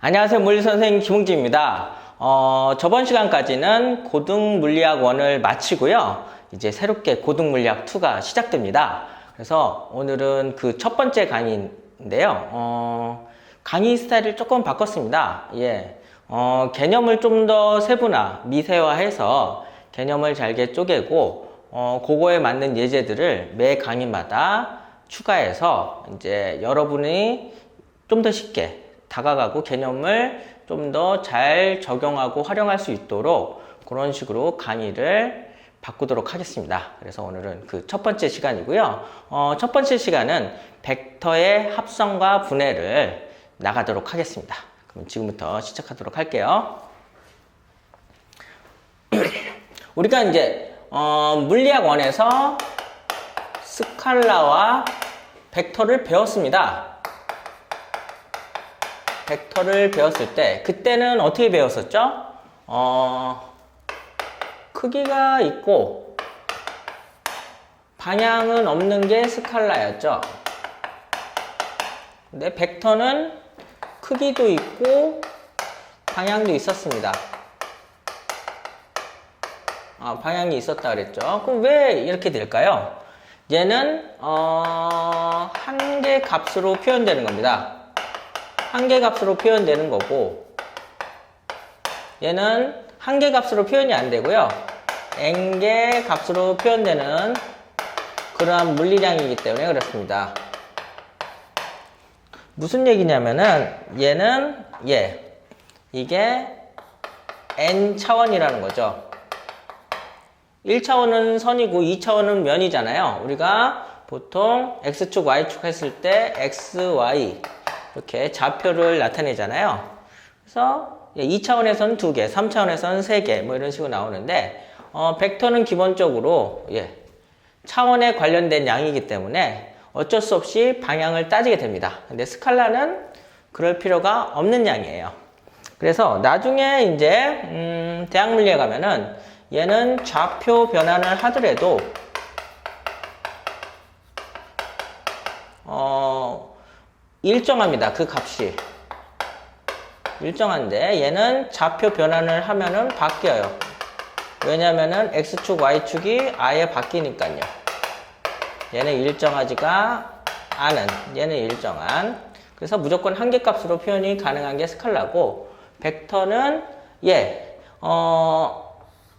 안녕하세요. 물리선생님 김웅진입니다. 저번 시간까지는 고등물리학 1을 마치고요. 이제 새롭게 고등물리학 2가 시작됩니다. 그래서 오늘은 그 첫 번째 강의인데요. 강의 스타일을 조금 바꿨습니다. 개념을 좀 더 세분화, 미세화해서 개념을 잘게 쪼개고, 그거에 맞는 예제들을 매 강의마다 추가해서 이제 여러분이 좀 더 쉽게 다가가고 개념을 좀 더 잘 적용하고 활용할 수 있도록 그런 식으로 강의를 바꾸도록 하겠습니다. 그래서 오늘은 그 첫 번째 시간이고요. 첫 번째 시간은 벡터의 합성과 분해를 나가도록 하겠습니다. 그럼 지금부터 시작하도록 할게요. 우리가 이제 물리학 1에서 스칼라와 벡터를 배웠습니다. 벡터를 배웠을 때 그때는 어떻게 배웠었죠? 크기가 있고 방향은 없는 게 스칼라였죠. 근데 벡터는 크기도 있고 방향도 있었습니다. 방향이 있었다 그랬죠. 그럼 왜 이렇게 될까요? 얘는 한계 값으로 표현되는 겁니다. 한계 값으로 표현되는 거고, 얘는 한계 값으로 표현이 안 되고요. n개 값으로 표현되는 그러한 물리량이기 때문에 그렇습니다. 무슨 얘기냐면은 얘는 이게 n차원이라는 거죠. 1차원은 선이고 2차원은 면이잖아요. 우리가 보통 x축, y축 했을 때 x, y 이렇게 좌표를 나타내잖아요. 그래서 2차원에서는 2개, 3차원에서는 3개 뭐 이런 식으로 나오는데 벡터는 기본적으로 차원에 관련된 양이기 때문에 어쩔 수 없이 방향을 따지게 됩니다. 근데 스칼라는 그럴 필요가 없는 양이에요. 그래서 나중에 이제 대학물리에 가면은 얘는 좌표 변환을 하더라도 일정합니다. 그 값이 일정한데 얘는 좌표 변환을 하면은 바뀌어요. 왜냐면은 x축 y축이 아예 바뀌니까요. 얘는 일정하지가 않은, 얘는 일정한. 그래서 무조건 한계값으로 표현이 가능한 게 스칼라고, 벡터는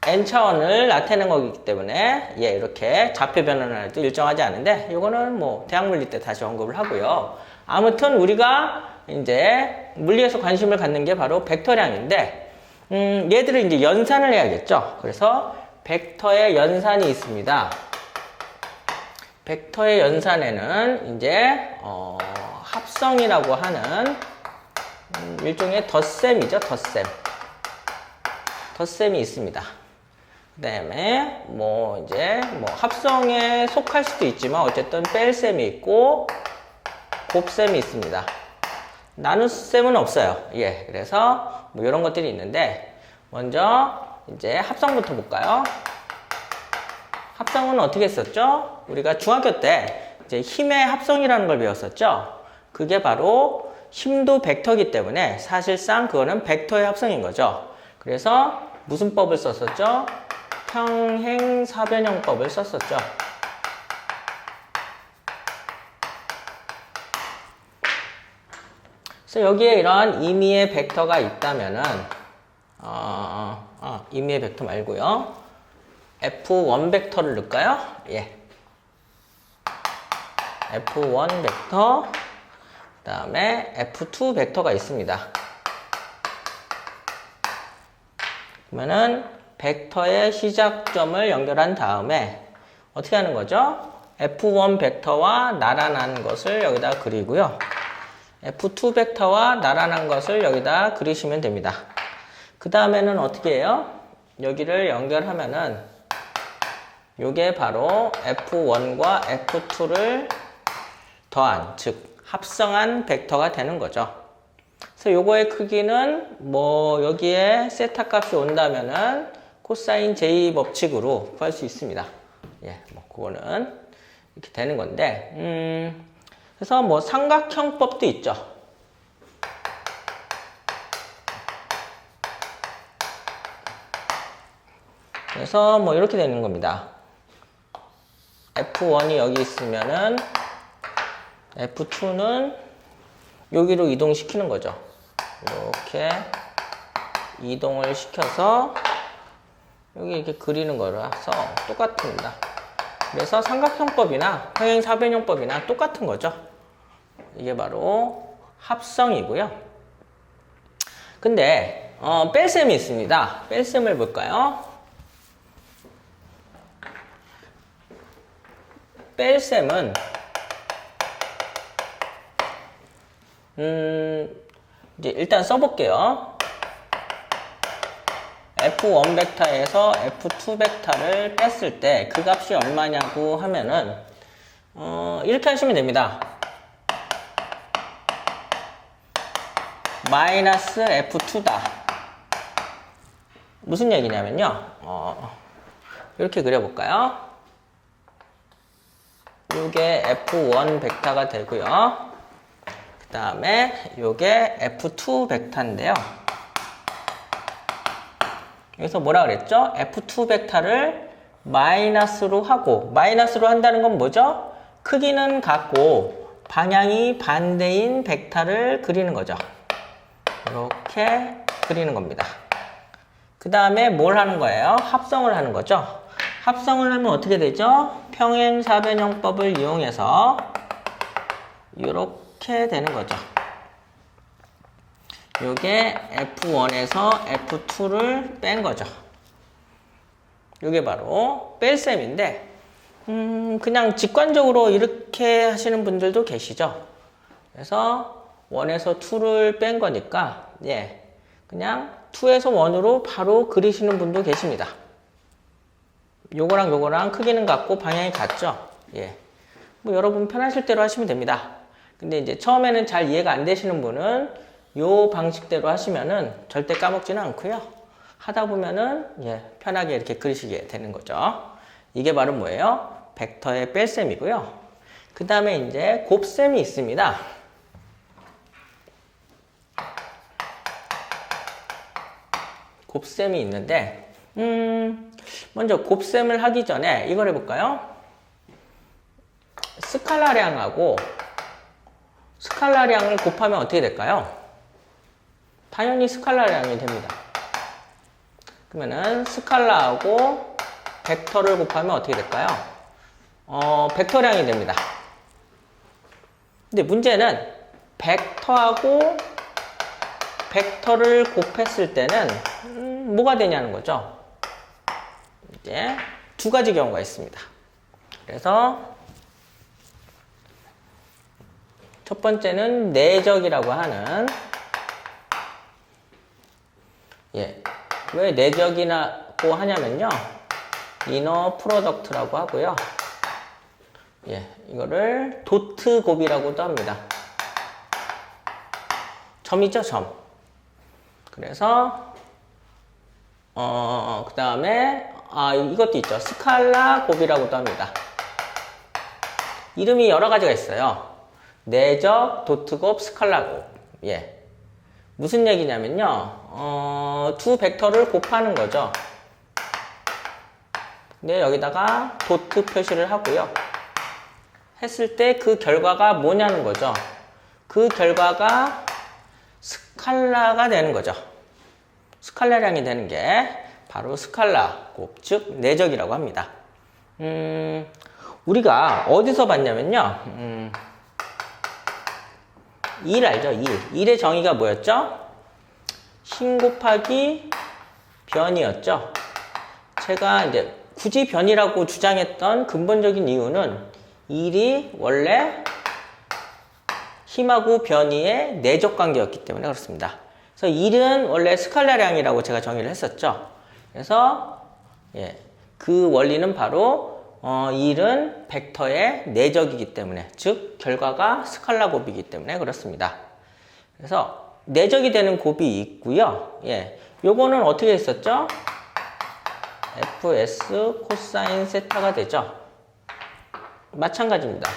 n차원을 나타내는 거기 때문에 이렇게 좌표 변환을 해도 일정하지 않은데, 이거는 뭐 대학물리 때 다시 언급을 하고요. 아무튼 우리가 이제 물리에서 관심을 갖는 게 바로 벡터량인데, 얘들을 이제 연산을 해야겠죠. 그래서 벡터의 연산이 있습니다. 벡터의 연산에는 이제 합성이라고 하는 일종의 덧셈이죠. 덧셈이 있습니다. 그 다음에 이제 합성에 속할 수도 있지만 어쨌든 뺄셈이 있고 곱셈이 있습니다. 나눗셈은 없어요. 그래서 이런 것들이 있는데, 먼저 이제 합성부터 볼까요? 합성은 어떻게 했었죠? 우리가 중학교 때 이제 힘의 합성이라는 걸 배웠었죠. 그게 바로 힘도 벡터이기 때문에 사실상 그거는 벡터의 합성인 거죠. 그래서 무슨 법을 썼었죠? 평행사변형법을 썼었죠. 그래서 여기에 이러한 임의의 벡터가 있다면은, 임의의 벡터 말고요. F1 벡터를 넣을까요? F1 벡터, 그 다음에 F2 벡터가 있습니다. 그러면은, 벡터의 시작점을 연결한 다음에, 어떻게 하는 거죠? F1 벡터와 나란한 것을 여기다 그리고요. F2 벡터와 나란한 것을 여기다 그리시면 됩니다. 그 다음에는 어떻게 해요? 여기를 연결하면은 요게 바로 F1과 F2를 더한, 즉 합성한 벡터가 되는 거죠. 그래서 요거의 크기는 여기에 세타 값이 온다면은 코사인 J 법칙으로 구할 수 있습니다. 그거는 이렇게 되는 건데, 그래서 삼각형법도 있죠. 그래서 뭐 이렇게 되는 겁니다. F1이 여기 있으면은 F2는 여기로 이동시키는 거죠. 이렇게 이동을 시켜서 여기 이렇게 그리는 거라서 똑같습니다. 그래서 삼각형법이나 평행사변형법이나 똑같은 거죠. 이게 바로 합성이고요. 근데 뺄셈이 있습니다. 뺄셈을 볼까요? 뺄셈은 이제 일단 써볼게요. F1 벡터에서 F2 벡터를 뺐을 때 그 값이 얼마냐고 하면은 이렇게 하시면 됩니다. 마이너스 F2다. 무슨 얘기냐면요. 이렇게 그려볼까요? 요게 F1 벡터가 되고요. 그 다음에 요게 F2 벡터인데요. 여기서 뭐라 그랬죠? F2 벡터를 마이너스로 하고, 마이너스로 한다는 건 뭐죠? 크기는 같고 방향이 반대인 벡터를 그리는 거죠. 이렇게 그리는 겁니다. 그 다음에 뭘 하는 거예요? 합성을 하는 거죠. 합성을 하면 어떻게 되죠? 평행사변형법을 이용해서 이렇게 되는 거죠. 요게 F1에서 F2를 뺀 거죠. 요게 바로 뺄셈인데 그냥 직관적으로 이렇게 하시는 분들도 계시죠. 그래서 1에서 2를 뺀 거니까 그냥 2에서 1으로 바로 그리시는 분도 계십니다. 요거랑 요거랑 크기는 같고 방향이 같죠. 뭐 여러분 편하실 대로 하시면 됩니다. 근데 이제 처음에는 잘 이해가 안 되시는 분은 요 방식대로 하시면은 절대 까먹지는 않고요. 하다 보면은 편하게 이렇게 그리시게 되는 거죠. 이게 바로 뭐예요? 벡터의 뺄셈이고요. 그 다음에 이제 곱셈이 있습니다. 곱셈이 있는데 먼저 곱셈을 하기 전에 이걸 해볼까요? 스칼라량하고 스칼라량을 곱하면 어떻게 될까요? 당연히 스칼라량이 됩니다. 그러면은 스칼라하고 벡터를 곱하면 어떻게 될까요? 벡터량이 됩니다. 근데 문제는 벡터하고 벡터를 곱했을 때는 뭐가 되냐는 거죠. 이제 두 가지 경우가 있습니다. 그래서 첫 번째는 내적이라고 하는 왜 내적이라고 하냐면요. 이너 프로덕트라고 하고요. 이거를 도트 곱이라고도 합니다. 점이죠, 점. 그래서 그 다음에 이것도 있죠. 스칼라 곱이라고도 합니다. 이름이 여러 가지가 있어요. 내적, 도트곱, 스칼라곱. 무슨 얘기냐면요. 두 벡터를 곱하는 거죠. 근데 여기다가 도트 표시를 하고요. 했을 때 그 결과가 뭐냐는 거죠. 그 결과가 스칼라가 되는 거죠. 스칼라량이 되는 게 바로 스칼라 곱, 즉 내적이라고 합니다. 우리가 어디서 봤냐면요. 1 알죠? 1. 1의 정의가 뭐였죠? 신 곱하기 변이었죠. 제가 이제 굳이 변이라고 주장했던 근본적인 이유는 1이 원래 힘하고 변이의 내적 관계였기 때문에 그렇습니다. 그래서 1은 원래 스칼라량이라고 제가 정의를 했었죠. 그래서 그 원리는 바로 1은 벡터의 내적이기 때문에, 즉 결과가 스칼라 곱이기 때문에 그렇습니다. 그래서 내적이 되는 곱이 있고요. 요거는 어떻게 했었죠? fs 코사인 세타가 되죠. 마찬가지입니다.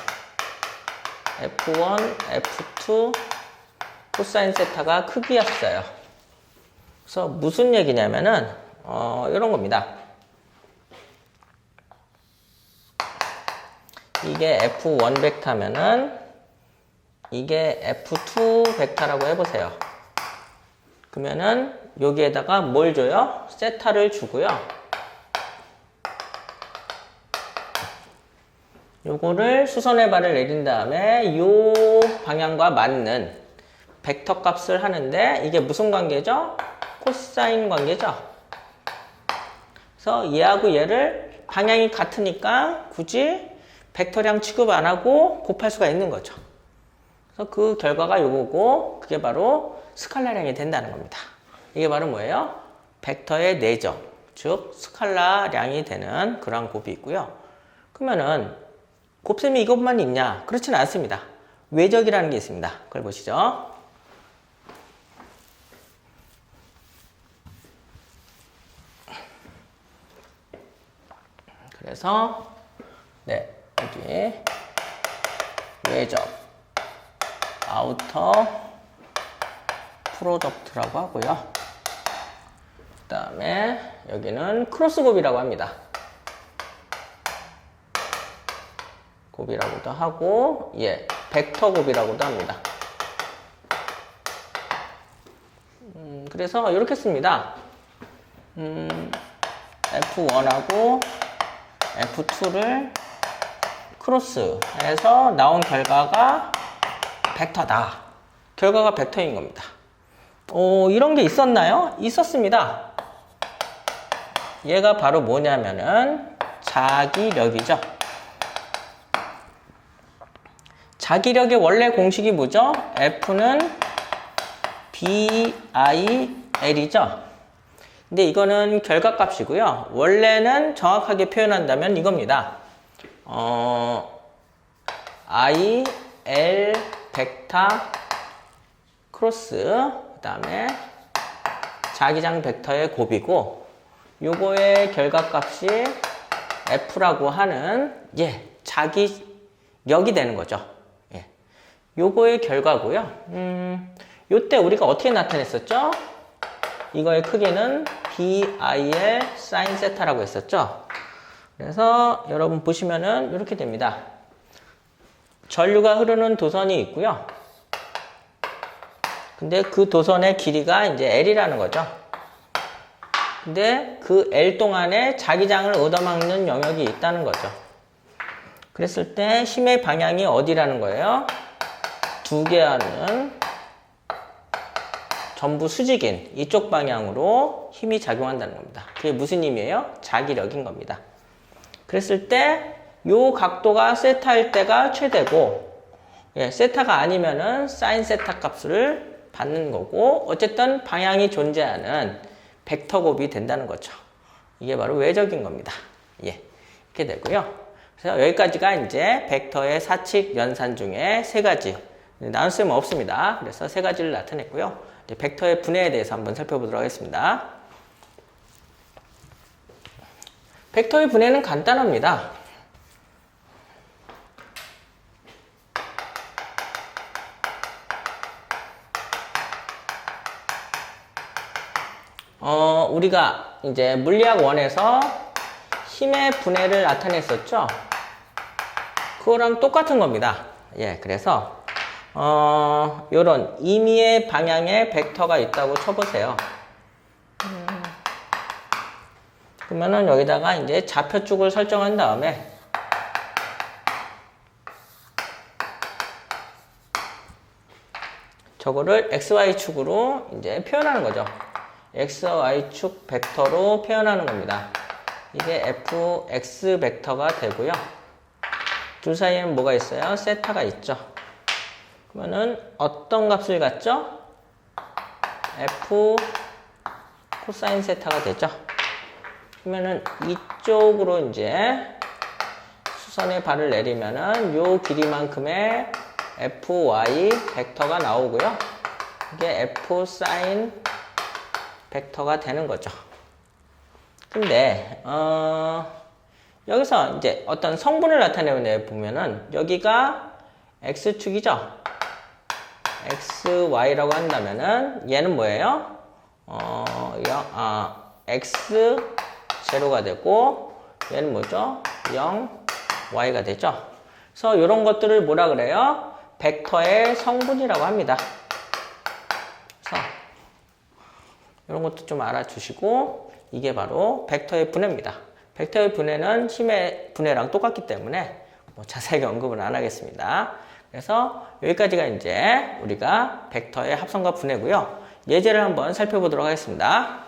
f1, f2 코사인 세타가 크기였어요. 그래서 무슨 얘기냐면은 이런 겁니다. 이게 F1 벡터면은 이게 F2 벡터라고 해보세요. 그러면은 여기에다가 뭘 줘요? 세타를 주고요. 요거를 수선의 발을 내린 다음에 요 방향과 맞는 벡터 값을 하는데 이게 무슨 관계죠? 코사인 관계죠. 그래서 얘하고 얘를 방향이 같으니까 굳이 벡터량 취급 안 하고 곱할 수가 있는 거죠. 그래서 그 결과가 요거고 그게 바로 스칼라량이 된다는 겁니다. 이게 바로 뭐예요? 벡터의 내적, 즉 스칼라량이 되는 그러한 곱이 있고요. 그러면은 곱셈이 이것만 있냐? 그렇지는 않습니다. 외적이라는 게 있습니다. 그걸 보시죠. 그래서 네, 여기 외적 아우터 프로덕트라고 하고요. 그 다음에 여기는 크로스 곱이라고 합니다. 곱이라고도 하고, 예, 벡터 곱이라고도 합니다. 그래서 이렇게 씁니다. F1하고 F2를 크로스해서 나온 결과가 벡터다. 결과가 벡터인 겁니다. 이런 게 있었나요? 있었습니다. 얘가 바로 뭐냐면은 자기력이죠. 자기력의 원래 공식이 뭐죠? F는 BIL이죠. 근데 이거는 결과값이고요. 원래는 정확하게 표현한다면 이겁니다. I, L, 벡터, 크로스, 그 다음에 자기장 벡터의 곱이고 요거의 결과값이 F라고 하는 자기력이 되는 거죠. 요거의 결과고요. 요때 우리가 어떻게 나타냈었죠? 이거의 크기는 BIL sin 세타라고 했었죠. 그래서 여러분 보시면은 이렇게 됩니다. 전류가 흐르는 도선이 있고요. 근데 그 도선의 길이가 이제 L이라는 거죠. 근데 그 L 동안에 자기장을 얻어막는 영역이 있다는 거죠. 그랬을 때 힘의 방향이 어디라는 거예요? 두 개와는 전부 수직인 이쪽 방향으로 힘이 작용한다는 겁니다. 그게 무슨 힘이에요? 자기력인 겁니다. 그랬을 때 요 각도가 세타일 때가 최대고, 세타가 아니면은 사인 세타 값을 받는 거고, 어쨌든 방향이 존재하는 벡터 곱이 된다는 거죠. 이게 바로 외적인 겁니다. 이렇게 되고요. 그래서 여기까지가 이제 벡터의 사칙 연산 중에 세 가지. 나눗셈은 없습니다. 그래서 세 가지를 나타냈고요. 이제 벡터의 분해에 대해서 한번 살펴보도록 하겠습니다. 벡터의 분해는 간단합니다. 우리가 이제 물리학 1에서 힘의 분해를 나타냈었죠? 그거랑 똑같은 겁니다. 그래서 요런 임의의 방향에 벡터가 있다고 쳐보세요. 그러면은 여기다가 이제 좌표축을 설정한 다음에 저거를 XY축으로 이제 표현하는 거죠. XY축 벡터로 표현하는 겁니다. 이게 FX 벡터가 되고요. 둘 사이에는 뭐가 있어요? 세타가 있죠. 그러면은 어떤 값을 갖죠? F 코사인 세타가 되죠. 그러면은 이쪽으로 이제 수선의 발을 내리면은 요 길이만큼의 FY 벡터가 나오고요. 이게 F 사인 벡터가 되는 거죠. 근데 여기서 이제 어떤 성분을 나타내는 데 보면은 여기가 X축이죠. XY라고 한다면은 얘는 뭐예요? X0가 되고 얘는 뭐죠? 0, Y가 되죠. 그래서 이런 것들을 뭐라 그래요? 벡터의 성분이라고 합니다. 그래서 이런 것도 좀 알아주시고, 이게 바로 벡터의 분해입니다. 벡터의 분해는 힘의 분해랑 똑같기 때문에 뭐 자세하게 언급은 안 하겠습니다. 그래서 여기까지가 이제 우리가 벡터의 합성과 분해고요. 예제를 한번 살펴보도록 하겠습니다.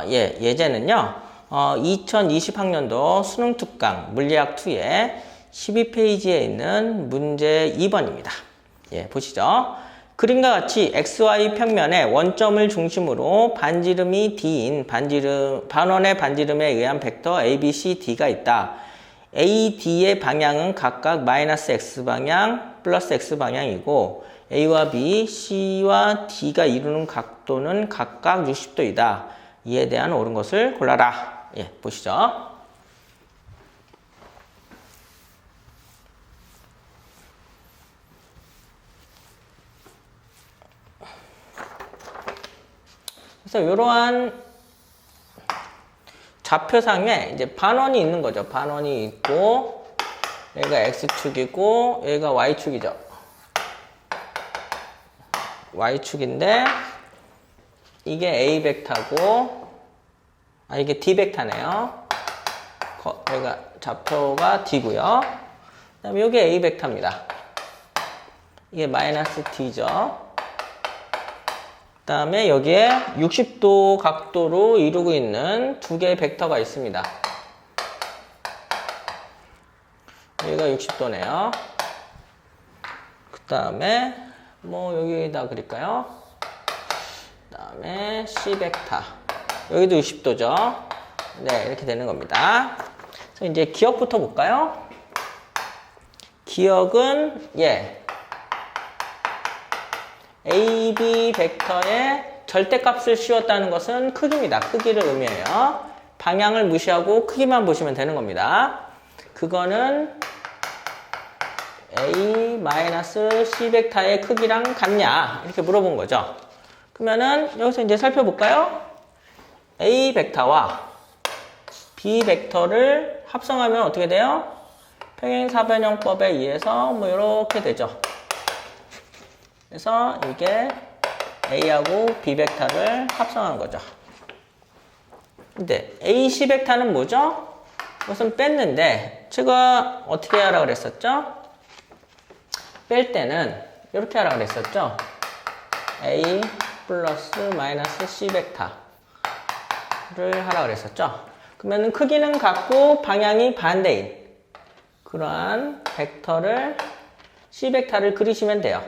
예제는요. 2020학년도 수능 특강 물리학 2의 12페이지에 있는 문제 2번입니다. 보시죠. 그림과 같이 XY 평면에 원점을 중심으로 반지름이 D인 반원의 반지름에 의한 벡터 ABCD가 있다. AD의 방향은 각각 마이너스 X방향, 플러스 X방향이고 A와 B, C와 D가 이루는 각도는 각각 60도이다. 이에 대한 옳은 것을 골라라. 보시죠. 그래서 이러한 좌표상에 이제 반원이 있는 거죠. 반원이 있고, 여기가 X축이고, 여기가 Y축이죠. Y축인데, 이게 A 벡터고, 이게 D 벡터네요. 여기가 좌표가 D고요. 그 다음에 여기 A 벡터입니다. 이게 마이너스 D죠. 그 다음에 여기에 60도 각도로 이루고 있는 두 개의 벡터가 있습니다. 여기가 60도네요. 그 다음에 뭐 여기다 그릴까요? 그 다음에 C 벡터. 여기도 60도죠. 네, 이렇게 되는 겁니다. 그래서 이제 기억부터 볼까요? 기억은 AB 벡터의 절대값을 씌웠다는 것은 크기입니다. 크기를 의미해요. 방향을 무시하고 크기만 보시면 되는 겁니다. 그거는 A-C 벡터의 크기랑 같냐? 이렇게 물어본 거죠. 그러면은 여기서 이제 살펴볼까요? A 벡터와 B 벡터를 합성하면 어떻게 돼요? 평행사변형법에 의해서 뭐 이렇게 되죠. 그래서 이게 A하고 B 벡터를 합성한 거죠. 근데 AC 벡터는 뭐죠? 이것은 뺐는데 제가 어떻게 하라 그랬었죠? 뺄 때는 이렇게 하라 그랬었죠? A 플러스 마이너스 C 벡터를 하라 그랬었죠? 그러면 크기는 같고 방향이 반대인 그러한 벡터를 C 벡터를 그리시면 돼요.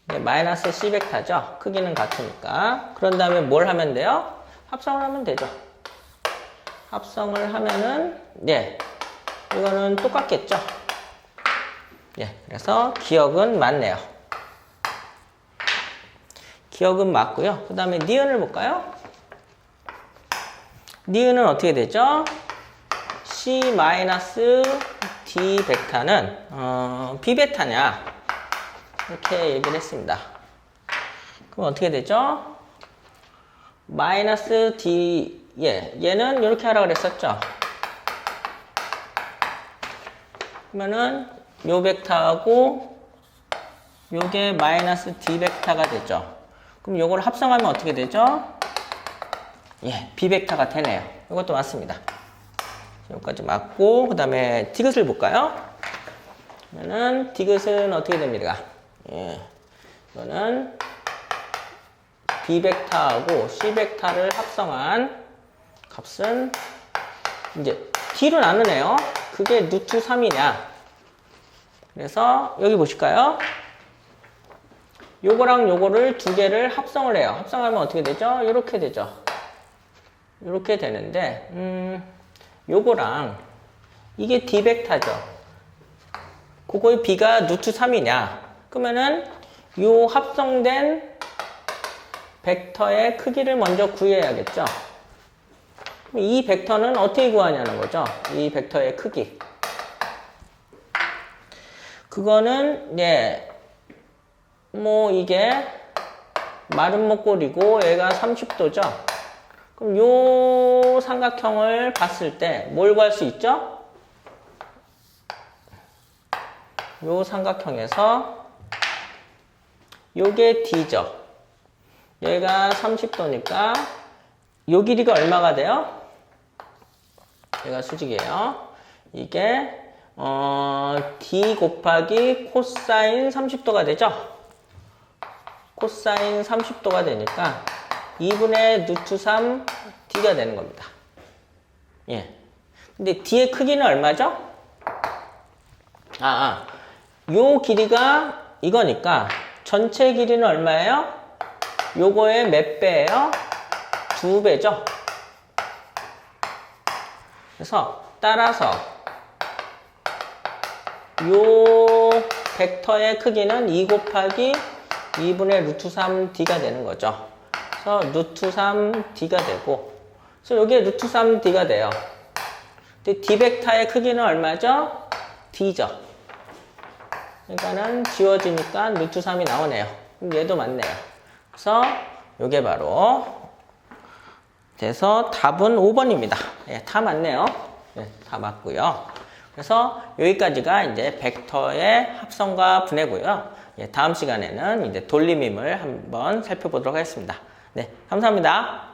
마이너스 C 벡터죠. 크기는 같으니까. 그런 다음에 뭘 하면 돼요? 합성을 하면 되죠. 합성을 하면은 이거는 똑같겠죠. 그래서 기억은 맞네요. 기억은 맞고요. 그 다음에 니은을 볼까요? 니은은 어떻게 되죠? C-D 벡터는 B 벡터냐? 이렇게 얘기를 했습니다. 그럼 어떻게 되죠? 마이너스 D, 얘는 이렇게 하라고 그랬었죠? 그러면은 요 벡터하고 요게 마이너스 D 벡터가 되죠. 그럼 요걸 합성하면 어떻게 되죠? B 벡터가 되네요. 이것도 맞습니다. 여기까지 맞고, 그 다음에 디귿을 볼까요? 그러면은 디귿은 어떻게 됩니까? 이거는 B 벡터하고 C 벡터를 합성한 값은 이제 D로 나누네요. 그게 루트 3이냐? 그래서 여기 보실까요? 요거랑 요거를 두 개를 합성을 해요. 합성하면 어떻게 되죠? 이렇게 되죠. 이렇게 되는데 요거랑 이게 D 벡터죠. 그거의 B가 루트 3이냐? 그러면은 요 합성된 벡터의 크기를 먼저 구해야겠죠. 이 벡터는 어떻게 구하냐는 거죠. 이 벡터의 크기. 그거는 뭐 이게 마름모꼴이고 얘가 30도죠. 그럼 요 삼각형을 봤을 때 뭘 구할 수 있죠? 요 삼각형에서 요게 D죠. 얘가 30도니까 요 길이가 얼마가 돼요? 얘가 수직이에요. 이게 D 곱하기 코사인 30도가 되죠? 코사인 30도가 되니까 2분의 루트 3 D가 되는 겁니다. 예. 근데 D의 크기는 얼마죠? 요 길이가 이거니까 전체 길이는 얼마예요? 요거의 몇 배예요? 2배죠? 그래서 따라서 요 벡터의 크기는 2 곱하기 2분의 루트 3D가 되는 거죠. 그래서 루트 3D가 되고, 그래서 여기에 루트 3D가 돼요. 근데 D 벡터의 크기는 얼마죠? D죠. 그러니까는 지워지니까 루트 3이 나오네요. 그럼 얘도 맞네요. 그래서 요게 바로 돼서 답은 5번입니다. 예, 다 맞네요. 예, 다 맞고요. 그래서 여기까지가 이제 벡터의 합성과 분해고요. 예, 다음 시간에는 이제 돌림임을 한번 살펴보도록 하겠습니다. 네, 감사합니다.